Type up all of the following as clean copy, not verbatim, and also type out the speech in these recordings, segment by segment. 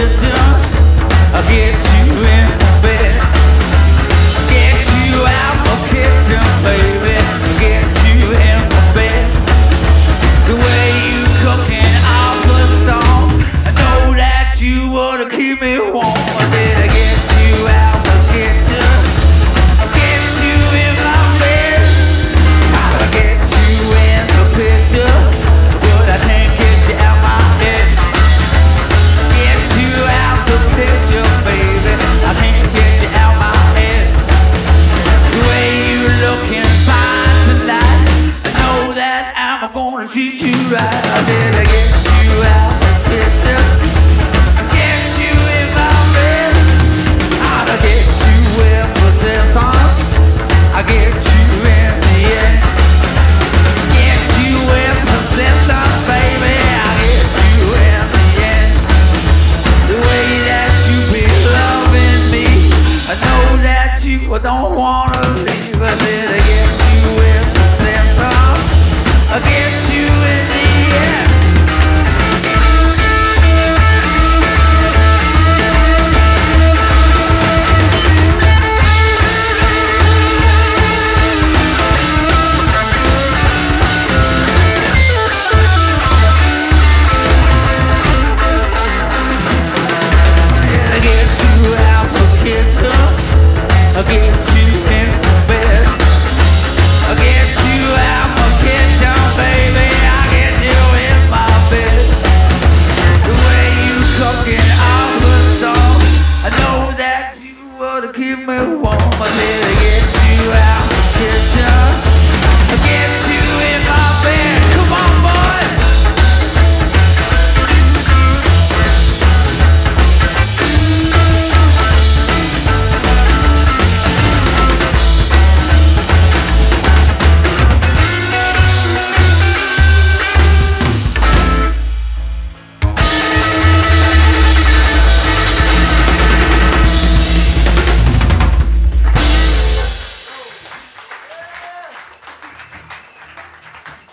kitchen. I'll get you in bed. Get you out the kitchen, baby. Get you in bed. The way you cooking off the stove, I know that you wanna keep me warm. I said I get you out the kitchen. I'll get you in my bed. I'll get you in the picture, but I can't get you out my head. Get you out the picture, baby. I can't get you out my head. The way you looking fine tonight, I know that I'm gonna treat you right. I said I get you out the picture. Get you in my bed. I'll get you in persistence. I get you in the end. Get you in persistence, baby. I get you in the end. The way that you be loving me, I know that you don't wanna leave. I said I get you in persistence. I get you in the end. I get you out the kitchen. I get you in bed. I get you out the kitchen, baby. I get you in my bed. The way you cooking off the stove, I know that you wanna keep me warm. I said I get you out the kitchen. I get you in my bed. Come on, boy.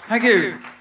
Thank you.